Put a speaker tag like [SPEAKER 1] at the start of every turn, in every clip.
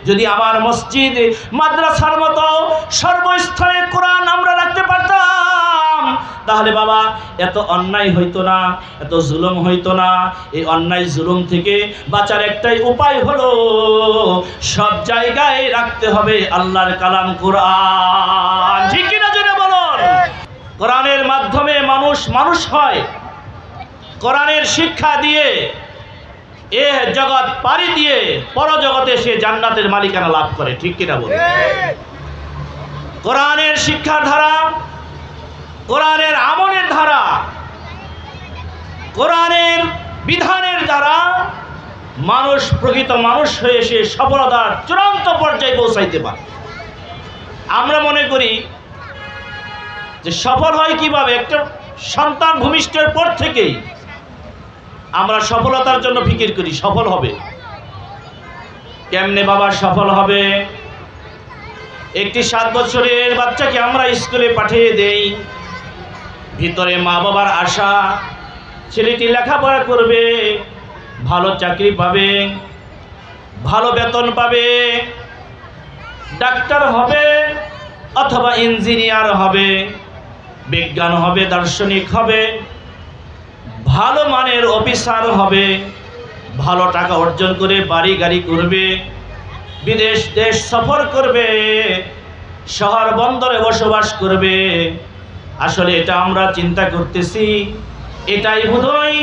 [SPEAKER 1] যদি আমার মসজিদ মাদ্রাসার মতো সর্বস্থানে কোরআন আমরা রাখতে পারতাম, তাহলে বাবা এত অন্যায় হইতো না, এত জুলুম হইতো না। এই অন্যায় জুলুম থেকে বাঁচার একটাই উপায় হলো সব জায়গায় রাখতে হবে আল্লাহর কালাম কোরআন। ঠিক কিনা জোরে বলুন? কোরআনের মাধ্যমে মানুষ হয়। কোরআনের শিক্ষা দিয়ে এ জগৎ পাড়ি দিয়ে পরজগতে সে জান্নাতের মালিকানা লাভ করে। ঠিক কিনা বলুন? কোরআনের শিক্ষার ধারা, কোরআনের আমলের ধারা, কোরআনের বিধানের দ্বারা মানুষ প্রকৃত মানুষ হয়ে সে সফলতার চূড়ান্ত পর্যায়ে পৌঁছাইতে পারে। আমরা মনে করি যে সফল হয় কিভাবে, একটা সন্তান ভূমিষ্ঠের পর থেকেই আমরা সফলতার জন্য ফিকির করি, সফল হবে কেমনে বাবা, সফল হবে। একটি 7 বছরের বাচ্চাকে আমরা স্কুলে পাঠিয়ে দেই, ভিতরে মা বাবার আশা ছেলেটি লেখাপড়া করবে, ভালো চাকরি পাবে, ভালো বেতন পাবে, ডাক্তার হবে অথবা ইঞ্জিনিয়ার হবে, বিজ্ঞান হবে, দার্শনিক হবে, ভালো মানের অফিসার হবে, ভালো টাকা অর্জন করে বাড়ি গাড়ি করবে, বিদেশ দেশ সফর করবে, শহর বন্দরে বসবাস করবে। আসলে এটা আমরা চিন্তা করতেছি, এটাই বোধহয়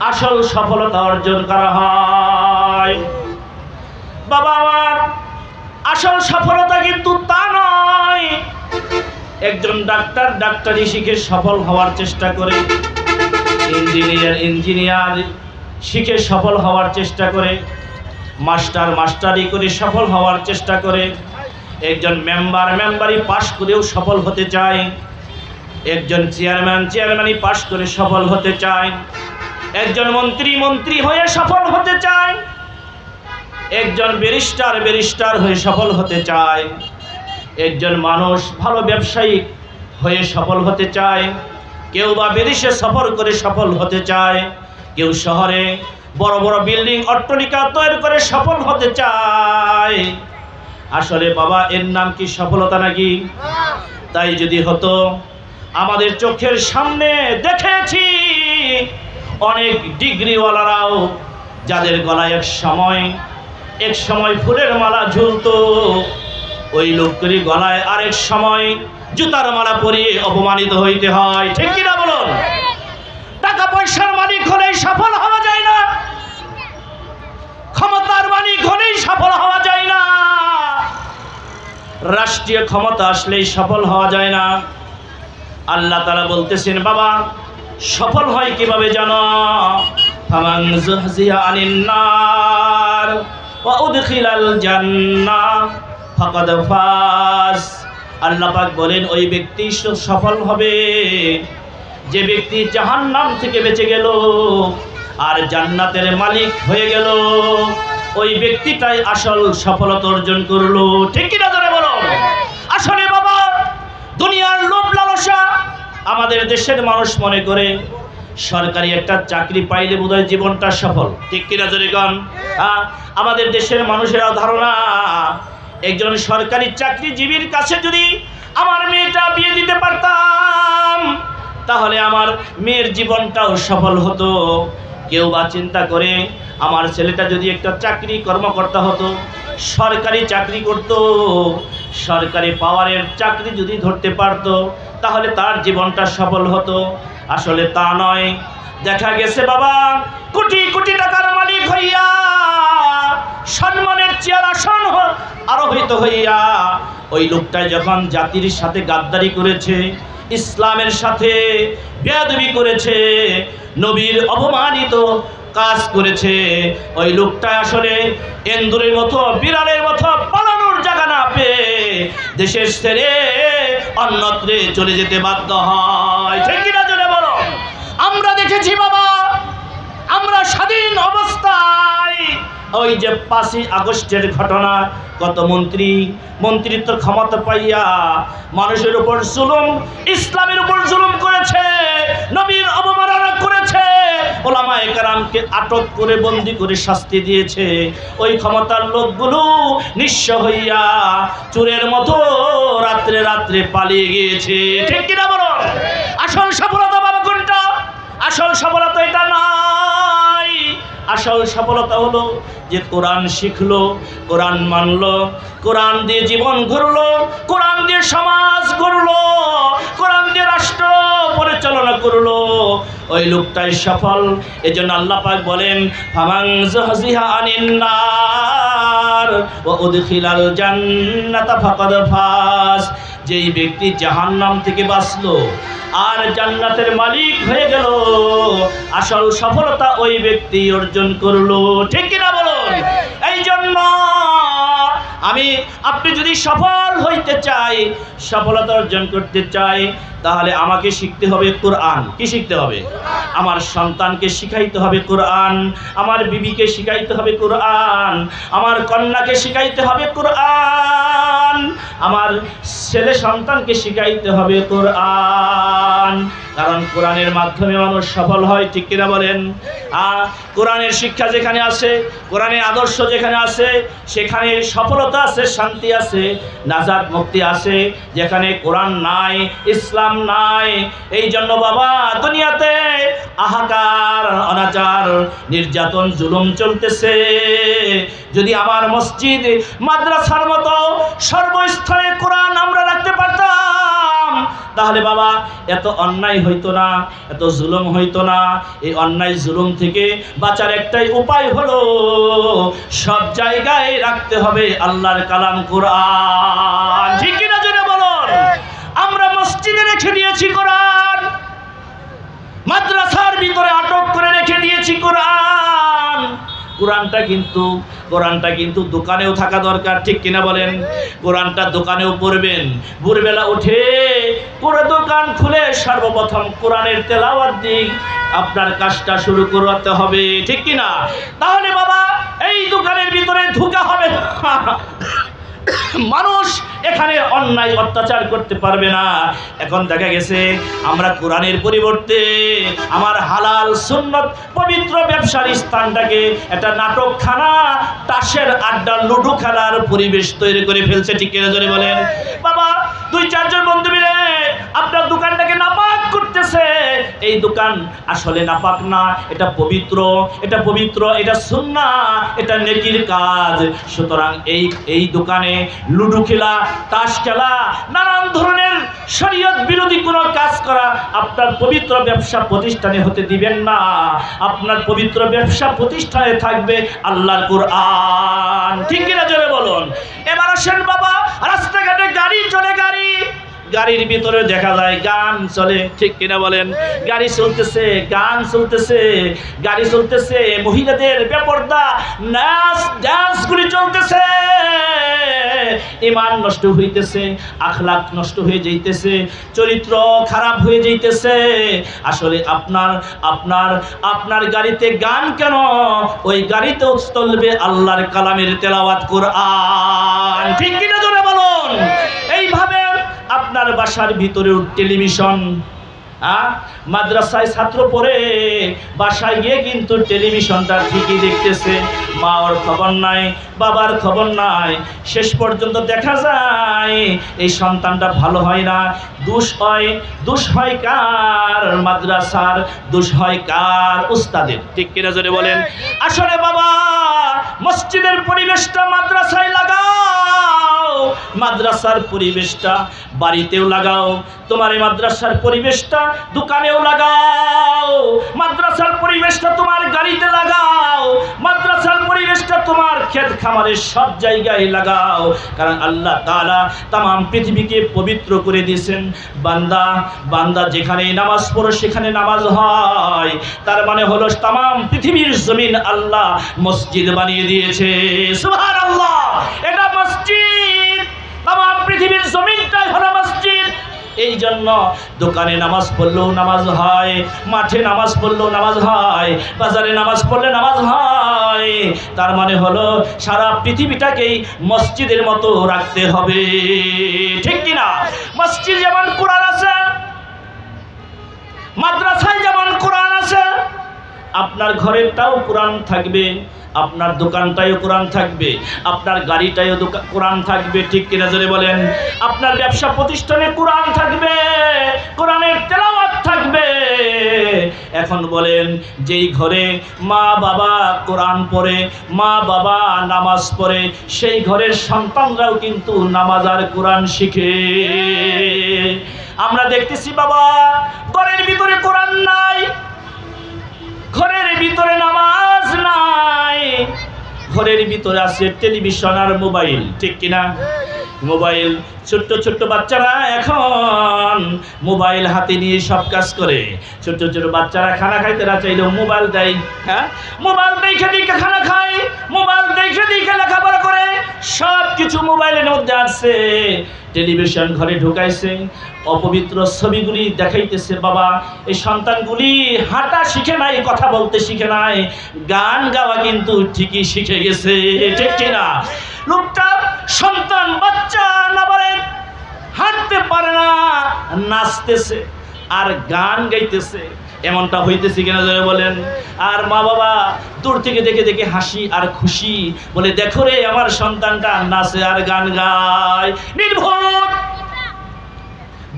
[SPEAKER 1] আসল সফলতা অর্জন করা হয়। বাবা আমার, আসল সফলতা কিন্তু তা নয়। একজন ডাক্তার ডাক্তারি শিখে সফল হওয়ার চেষ্টা করে, ইঞ্জিনিয়ার শিখে সফল হওয়ার চেষ্টা করে, মাস্টারি করে সফল হওয়ার চেষ্টা করে, একজন মেম্বারি পাশ করেও সফল হতে চায়, একজন চেয়ারম্যানই পাশ করে সফল হতে চায়, একজন মন্ত্রী হয়ে সফল হতে চায়, একজন ব্যারিস্টার হয়ে সফল হতে চায়, একজন মানুষ ভালো ব্যবসায়ী হয়ে সফল হতে চায়, কেউ বা বিদেশে সফর করে সফল হতে চায়, কেউ শহরে বড় বড় বিল্ডিং অট্টালিকা তৈরি করে সফল হতে চায়। আসলে বাবা এর নাম কি সফলতা নাকি? তাই যদি হতো, আমাদের চোখের সামনে দেখেছি অনেক ডিগ্রিওয়ালারাও যাদের গলায় এক সময় ফুলের মালা ঝুলতো, ওই লোকটির গলায় আরেক সময় জুতার মালা পরিয়ে অপমানিত হইতে হয়। ঠিক কিনা বলুন? টাকা পয়সার মালিক হলেই সফল হওয়া যায় না, ক্ষমতার মালিক হলেই সফল হওয়া যায় না, রাষ্ট্রীয় ক্ষমতা আসলেই সফল হওয়া যায় না। আল্লাহ তাআলা বলতেছেন বাবা সফল হয় কিভাবে জানো? ফামান যুহজিয়া আনিন নার ওয়া উদখিলাল জান্নাহ ফাকাদ ফাজ। আল্লাহ পাক বলেন ওই ব্যক্তি সফল হবে যে ব্যক্তি জাহান্নাম থেকে বেঁচে গেল আর জান্নাতের মালিক হয়ে গেল, ওই ব্যক্তিটাই আসল সফলতা অর্জন করলো। ঠিক কিনা ধরে বলো? আসলে বাবা দুনিয়ার লোভ লালসা, আমাদের দেশের মানুষ মনে করে সরকারি একটা চাকরি পাইলে বোধহয় জীবনটা সফল। ঠিক কিনা ধরে গান? আমাদের দেশের মানুষেরা ধারণা একজন সরকারি চাকরিজীবীর কাছে যদি আমার মেয়েটা বিয়ে দিতে পারতাম তাহলে আমার মেয়ের জীবনটাও সফল হতো। কেউ বা চিন্তা করে আমার ছেলেটা যদি একটা চাকরি কর্মকর্তা হতো, সরকারি চাকরি করত, সরকারি পাওয়ারের চাকরি যদি ধরতে পারত তাহলে তার জীবনটা সফল হতো। আসলে তা নয়। দেখা গেছে বাবা কোটি কোটি টাকার মালিক হইয়া, সম্মানের চেয়ার আসন আরোহিত হইয়া ওই লোকটা যখন জাতির সাথে গাদ্দারি করেছে, ইসলামের সাথে বেয়াদবি করেছে, নবীর অপমানিত কাজ করেছে, ওই লোকটা আসলে এন্দুরের মতো বিড়ালের মতো পালানোর জায়গা না পেয়ে দেশের ছেড়ে অন্যত্রে চলে যেতে বাধ্য হয়। ঠিক কিনা জোরে বলো? আমরা দেখেছি বাবা, আমরা স্বাধীন অবস্থায় ওই যে 5ই আগস্টের ঘটনা, কত মন্ত্রিত্ব ক্ষমতা পাইয়া মানুষের উপর জুলুম, ইসলামের উপর জুলুম করেছে, নবীর অবমাননা করেছে, ওলামায়ে কেরামকে আটক করে বন্দী করে শাস্তি দিয়েছে, ওই ক্ষমতার লোকগুলো নিঃস্ব হইয়া চোরের মতো রাত্রে রাত্রে পালিয়ে গিয়েছে। ঠিক কিনা বলো? আসল সফলতা বাবা কোনটা? আসল সফলতা এটা নাই। আসল সফলতা হলো যে কোরআন শিখলো, কোরআন মানলো, কোরআন দিয়ে জীবন গড়লো, কোরআন দিয়ে সমাজ গড়লো, কোরআন দিয়ে রাষ্ট্র পরিচালনা করলো, ওই লোকটাই সফল। এজন্য আল্লাহ পাক বলেন ফামান যুহজিহা আনিন নার ওয়া উদখিলাল জান্নাতা ফাকাদ ফাজ। যেই ব্যক্তি জাহান্নাম থেকে বাঁচলো আর জান্নাতের মালিক হয়ে গেল, আসল সফলতা ওই ব্যক্তি অর্জন করলো। ঠিক কিনা বলুন? এই জন্য আপনি যদি সফল হইতে চাই, সফলতা অর্জন করতে চাই, তাহলে আমাকে শিখতে হবে কোরআন। কি শিখতে হবে? আমার সন্তানকে শিখাইতে হবে কোরআন, আমার বিবিকে শিখাইতে হবে কোরআন, আমার কন্যাকে শিখাইতে হবে কোরআন, আমার ছেলে সন্তানকে শিখাইতে হবে কোরআন। কারণ কোরআনের মাধ্যমে মানুষ সফল হয়। ঠিক কিনা বলেন? কোরআনের শিক্ষা যেখানে আছে, কোরআনের আদর্শ যেখানে আছে, সেখানে সফলতা আছে, শান্তি আছে, নাজাত মুক্তি আছে। যেখানে কোরআন নাই, ইসলাম নাই, এই জন্য বাবা দুনিয়াতে হাহাকার, অনাচার, নির্যাতন, জুলুম চলতেছে। যদি আমার মসজিদ মাদ্রাসার মতো সর্বস্থানে কোরআন আমরা রাখতে পারতাম, তাহলে বাবা এত অন্যায় হইতো না, এত জুলুম হইতো না। এই অন্যায় জুলুম থেকে বাঁচার একটাই উপায় হলো সব জায়গায় রাখতে হবে আল্লাহর কালাম কোরআন। ঠিক কিনা জোরে বলুন? আমরা মসজিদে রেখে দিয়েছি কোরআন, মাদ্রাসার ভিতরে আটক করে রেখে দিয়েছি কোরআন। কোরআনটা কিন্তু দোকানেও থাকা দরকার। ঠিক কিনা বলেন? কোরআনটা দোকানেও পড়বেন, ভোরবেলা উঠে পুরো দোকান খুলে সর্বপ্রথম কোরআনের তেলাওয়াত দিয়ে আপনার কাজটা শুরু করতে হবে। ঠিক কিনা? তাহলে বাবা এই দোকানের ভিতরে ঢোকা হবে না, মানুষ এখানে অন্যায় অত্যাচার করতে পারবে না। এখন দেখা গেছে আমরা কোরআনের পরিবর্তে আমার হালাল সুন্নত পবিত্র ব্যবসার স্থানটাকে একটা নাটকখানা, তাসের আড্ডা, লুডু খেলার পরিবেশ তৈরি করে ফেলছে। ঠিক কিনা জোরে বলেন? বাবা 2-4 জন বন্ধু মিলে আপনার দোকানটাকে নাপাক করতেছে। এই দোকান আসলে নাপাক না, এটা পবিত্র, এটা পবিত্র, এটা সুন্নাহ, এটা নেকির কাজ। সুতরাং এই দোকানে লুডু খেলা, তাস খেলা, নানান ধরনের শরীয়ত বিরোধী কোনো কাজ করা আপনার পবিত্র ব্যবসা প্রতিষ্ঠানে হতে দিবেন না। আপনার পবিত্র ব্যবসা প্রতিষ্ঠানে থাকবে আল্লাহর কোরআন। ঠিক কিনা জোরে বলুন? এবার আসেন বাবা, রাস্তাঘাটে গাড়ি চলে, গাড়ির ভিতরে দেখা যায় গান চলে। ঠিক কিনা বলেন? গাড়ি চলতেছে, গান চলতেছে, গাড়ি চলতেছে, মহিলাদের বেপরদা নাচ ডান্সগুলি চলতেছে। ঈমান নষ্ট হইতেছে, আখলাক নষ্ট হয়ে যাইতেছে, চরিত্র খারাপ হয়ে যাইতেছে। আসলে আপনার গাড়িতে গান কেন? ওই গাড়িতে চলবে আল্লাহর কালামের তেলাওয়াত কোরআন। ঠিক কিনা জোরে বলুন? এইভাবে আপনার বাসার ভিতরেও টেলিভিশন, মাদ্রাসায় ছাত্র পড়ে, বাসায় গিয়ে কিন্তু টেলিভিশনটা ঠিকই দেখতেছে, মার খবর নাই, বাবার খবর নাই। শেষ পর্যন্ত দেখা যায় এই সন্তানটা ভালো হয় না। দোষ হয় কার? মাদ্রাসার। দোষ হয় কার? উস্তাদের। ঠিক কিনা জোরে বলেন? আসলে বাবা মসজিদের পরিবেশটা মাদ্রাসায় লাগাও, মাদ্রাসার পরিবেশটা বাড়িতেও লাগাও, তোমার এই মাদ্রাসার পরিবেশটা দোকানেও লাগাও, মাদ্রাসার পরিবেশটা তোমার গাড়িতে লাগাও, মাদ্রাসার পরিবেশটা তোমার ক্ষেত খামারের সব জায়গায় লাগাও। কারণ আল্লাহ তাআলা তামাম পৃথিবীকে পবিত্র করে দিয়েছেন। বান্দা যেখানে নামাজ পড়ে সেখানে নামাজ হয়। তার মানে হলো তামাম পৃথিবীর জমিন আল্লাহ মসজিদ বানিয়ে দিয়েছে। সুবহানাল্লাহ! এটা মসজিদ, তামাম পৃথিবীর জমিনটাই হলো মসজিদ। এই জন্য দোকানে নামাজ পড়লেও নামাজ হয়, মাঠে নামাজ পড়লেও নামাজ হয়, বাজারে নামাজ পড়লে নামাজ হয়। তার মানে হলো সারা পৃথিবীটাকেই মসজিদের মতো রাখতে হবে। ঠিক কিনা? মসজিদ যেমন কোরআন আছে, মাদ্রাসায় যেমন কোরআন আছে, আপনার ঘরেরটাও কোরআন থাকবে, আপনার দোকানটাও কোরআন থাকবে, আপনার গাড়িটাও কোরআন থাকবে, ঠিক কিনা জোরে বলেন। আপনার ব্যবসা প্রতিষ্ঠানে কোরআন থাকবে, কোরআনের তেলাওয়াত থাকবে। এখন বলেন, যেই ঘরে মা বাবা কোরআন পড়ে, মা বাবা নামাজ পড়ে, সেই ঘরের সন্তানরাও কিন্তু নামাজ আর কোরআন শিখে। আমরা দেখতেছি বাবা, ঘরের ভিতরে কোরআন নাই, ঘরের ভিতরে নামাজ নাই, ঘরের ভিতরে আছে টেলিভিশন আর মোবাইল, ঠিক কিনা? মোবাইল, ছোট্ট ছোট্ট বাচ্চারা এখন মোবাইল হাতে নিয়ে সব কাজ করে। ছোট্ট ছোট্ট বাচ্চারা খানা খাইতে না চাইলেও মোবাইল দেয়, হ্যাঁ, মোবাইল দেখে দেখে খানা খায়, মোবাইল দেখে দেখে লেখাপড়া করে, সব কিছু মোবাইলের মধ্যে আছে। টেলিভিশন ঘরে ঢুকাইছে, অপবিত্র ছবিগুলি দেখাইতেছে। বাবা, এই সন্তানগুলি হাঁটা শিখে নাই, কথা বলতে শিখে নাই, গান গাওয়া কিন্তু ঠিকই শিখে গেছে, ঠিক কিনা? লোকটা সন্তান বাচ্চা না বলে হাঁটতে পারে না, নাচতেছে আর গান গাইতেছে, এমনটা হইতেছে কিনা যারা বলেন। আর মা বাবা দূর থেকে দেখে দেখে হাসি আর খুশি, বলে দেখো রে আমার সন্তানটা নাচে আর গান গায়। নির্ভুল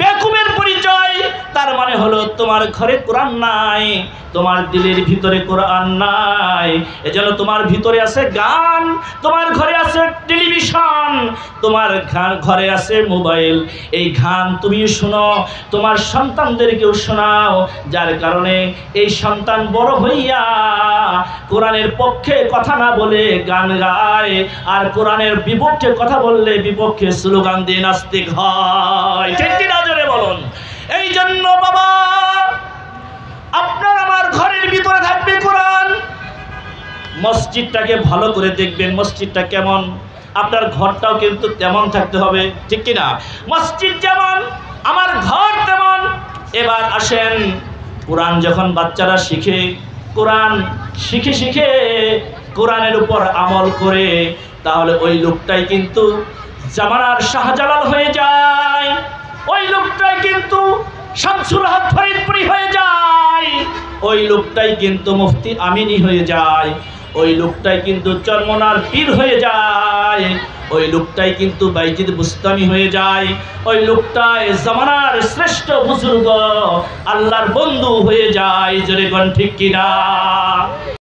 [SPEAKER 1] বেকুবের পরিচয়। তার মানে হলো তোমার ঘরে কোরআন নাই, তোমার দিলের ভিতরে কোরআন নাই। এজন্য তোমার ভিতরে আছে গান, তোমার ঘরে আছে টেলিভিশন, তোমার ঘরে আছে মোবাইল। এই গান তুমি শোনো, তোমার সন্তানদেরকেও শোনাও, যার কারণে এই সন্তান বড় হইয়া কোরআনের পক্ষে কথা না বলে গান গায়, আর কোরআনের বিপক্ষে কথা বললে বিপক্ষে স্লোগান দিয়ে নাস্তিক হয়, ঠিক কিনা জোরে বলুন। এই জন্য বাবা, আপনার আমার ঘরের ভিতরে থাকবে কোরআন। মসজিদটাকে ভালো করে দেখবেন, মসজিদটা কেমন, আপনার ঘরটাও কিন্তু তেমন থাকতে হবে, ঠিক কিনা? মসজিদ যেমন আমার ঘর তেমন। এবার আসেন, কোরআন যখন বাচ্চারা শিখে, কোরআন শিখে শিখে কোরআনের উপর আমল করে, তাহলে ওই লোকটাই কিন্তু জামানার শাহজালাল হয়ে যায়, ওই লোকটাই কিন্তু শামসুল হক ফরিদপুরি হয়ে যায়, ওই লোকটাই কিন্তু মুফতি আমিনী হয়ে যায়, ওই লোকটাই কিন্তু চরমনার পীর হয়ে যায়, ওই লোকটাই কিন্তু বাইজিদ বুস্তামি হয়ে যায়, ওই লোকটাই জামানার শ্রেষ্ঠ বুজুর্গ আল্লাহর বন্ধু হয়ে যায়। জোরে কোন ঠিক কিনা?